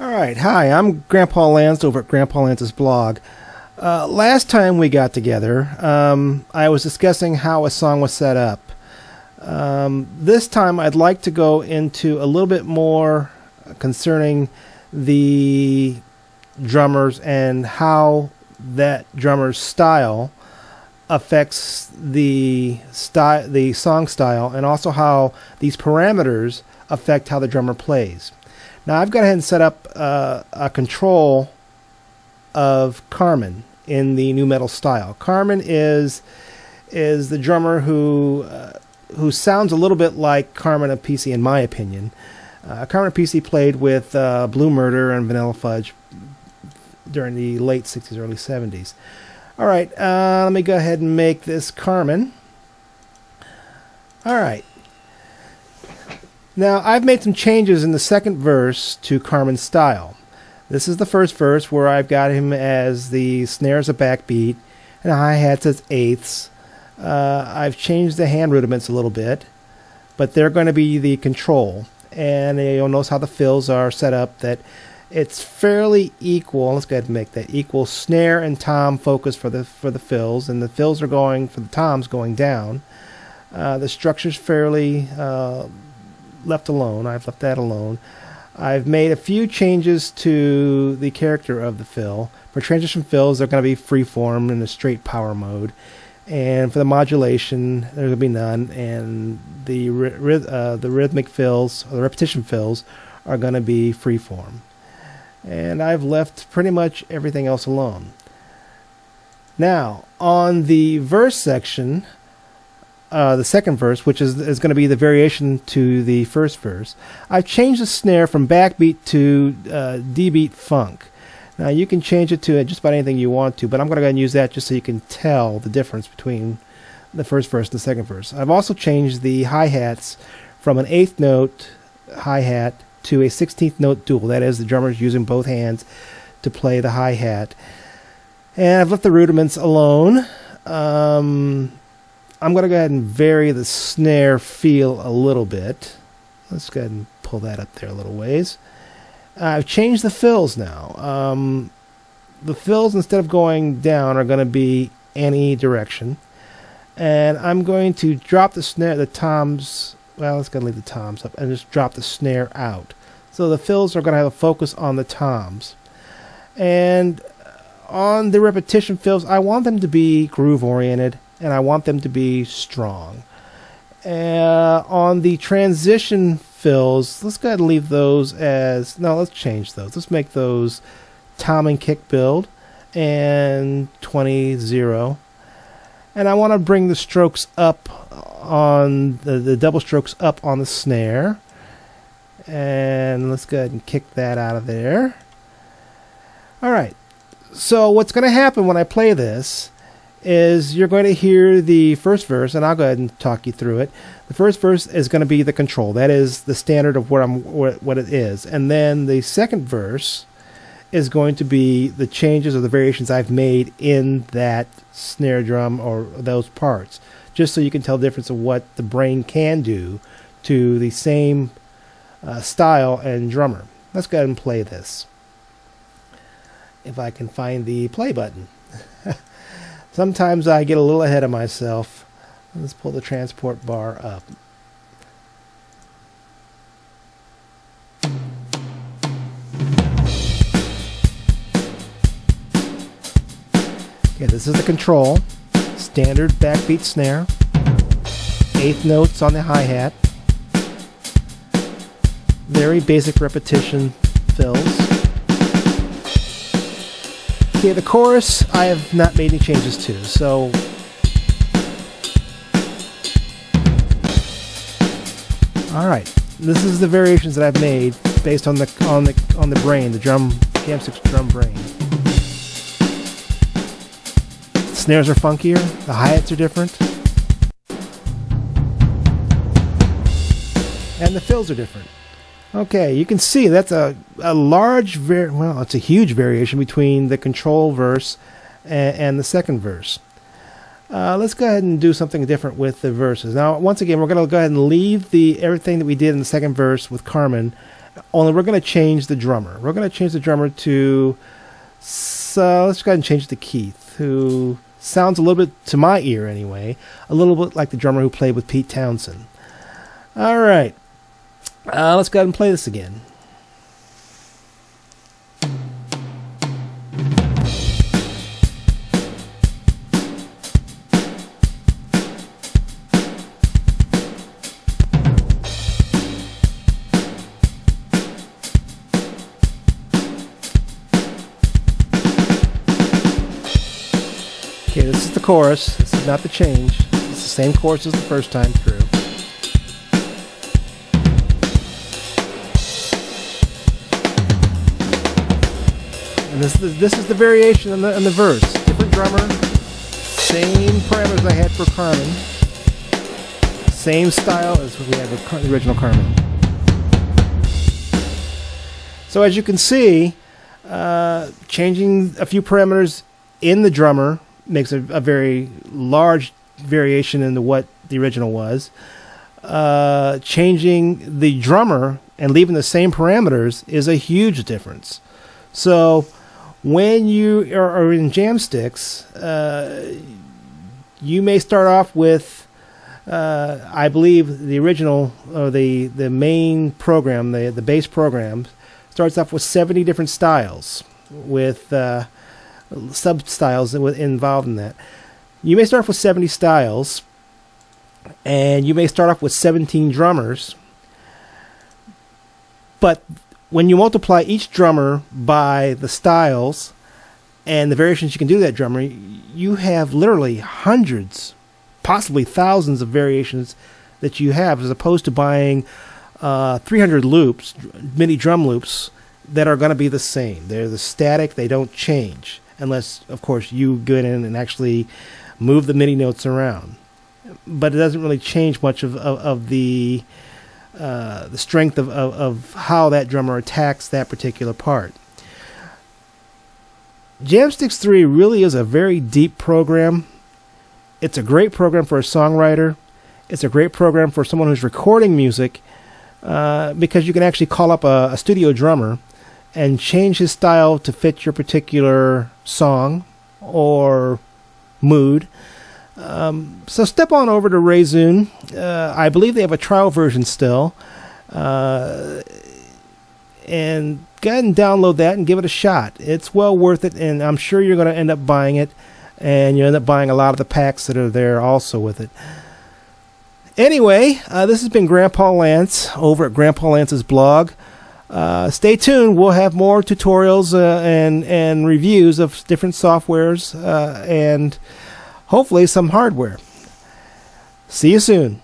Alright, hi, I'm Grandpa Lance over at Grandpa Lance's blog. Last time we got together, I was discussing how a song was set up. This time I'd like to go into a little bit more concerning the drummers and how that drummer's style affects the song style, and also how these parameters affect how the drummer plays. Now I've gone ahead and set up a control of Carmen in the nu metal style. Carmen is the drummer who sounds a little bit like Carmen of PC, in my opinion. Carmen of PC played with Blue Murder and Vanilla Fudge during the late 60s, early 70s. Alright, let me go ahead and make this Carmen. Alright. Now, I've made some changes in the second verse to Carmen's style. This is the first verse where I've got him as the snare as a backbeat and the hi-hats as eighths. I've changed the hand rudiments a little bit, but they're going to be the control. And you'll notice how the fills are set up, that it's fairly equal. Let's go ahead and make that equal snare and tom focus for the fills, and the fills are going, for the toms, going down. The structure's fairly left alone. I've left that alone. I've made a few changes to the character of the fill. For transition fills, they're going to be freeform in a straight power mode, and for the modulation, there's going to be none. And the rhythmic fills, or the repetition fills, are going to be freeform. And I've left pretty much everything else alone. Now, on the verse section, the second verse, which is going to be the variation to the first verse, I've changed the snare from backbeat to D-beat funk. Now you can change it to just about anything you want to, but I'm going to go ahead and use that just so you can tell the difference between the first verse and the second verse. I've also changed the hi-hats from an 8th note hi-hat to a 16th note dual. That is, the drummer's using both hands to play the hi-hat. And I've left the rudiments alone. I'm going to go ahead and vary the snare feel a little bit. Let's go ahead and pull that up there a little ways. I've changed the fills now. The fills, instead of going down, are going to be any direction. And I'm going to drop the snare, the toms, well, let's go leave the toms up, and just drop the snare out. So the fills are going to have a focus on the toms. And on the repetition fills, I want them to be groove-oriented, and I want them to be strong. On the transition fills, let's go ahead and leave those as, no, let's change those. Let's make those tom and kick build and 20-0. And I want to bring the strokes up on the double strokes up on the snare. And let's go ahead and kick that out of there. Alright, so what's going to happen when I play this is you're going to hear the first verse, and I'll go ahead and talk you through it. The first verse is going to be the control. That is the standard of what it is. And then the second verse is going to be the changes or the variations I've made in that snare drum or those parts, just so you can tell the difference of what the brain can do to the same style and drummer. Let's go ahead and play this. If I can find the play button. Sometimes I get a little ahead of myself. Let's pull the transport bar up. Okay, this is the control. Standard backbeat snare. 8th notes on the hi-hat. Very basic repetition fills. Okay, the chorus I have not made any changes to, so alright, this is the variations that I've made based on the brain, the Jamstix drum brain. The snares are funkier, the hi-hats are different, and the fills are different. Okay, you can see that's a large, it's a huge variation between the control verse and the second verse. Let's go ahead and do something different with the verses. Now, once again, we're going to go ahead and leave everything that we did in the second verse with Carmen, only we're going to change the drummer. We're going to change the drummer to, so let's go ahead and change it to Keith, who sounds a little bit, to my ear anyway, a little bit like the drummer who played with Pete Townsend. All right, let's go ahead and play this again. Okay, this is the chorus. This is not the change. It's the same chorus as the first time through. And this is the variation in the verse. Different drummer, same parameters I had for Carmen, same style as we had with the original Carmen. So as you can see, changing a few parameters in the drummer makes a very large variation into what the original was. Changing the drummer and leaving the same parameters is a huge difference. So when you are in Jamstix, you may start off with, I believe the original, or the main program, the base program, starts off with 70 different styles with sub-styles involved in that. You may start off with 70 styles, and you may start off with 17 drummers, but when you multiply each drummer by the styles and the variations you can do to that drummer, you have literally hundreds, possibly thousands of variations that you have, as opposed to buying 300 loops, MIDI drum loops, that are going to be the same. They're the static, they don't change, unless, of course, you go in and actually move the MIDI notes around. But it doesn't really change much of the strength of how that drummer attacks that particular part. Jamstix 3 really is a very deep program. It's a great program for a songwriter. It's a great program for someone who's recording music, because you can actually call up a studio drummer and change his style to fit your particular song or mood. So step on over to Razun. I believe they have a trial version still. And go ahead and download that and give it a shot. It's well worth it, and I'm sure you're going to end up buying it, and you end up buying a lot of the packs that are there also with it. Anyway, this has been Grandpa Lance over at Grandpa Lance's blog. Stay tuned. We'll have more tutorials and reviews of different softwares and hopefully some hardware. See you soon.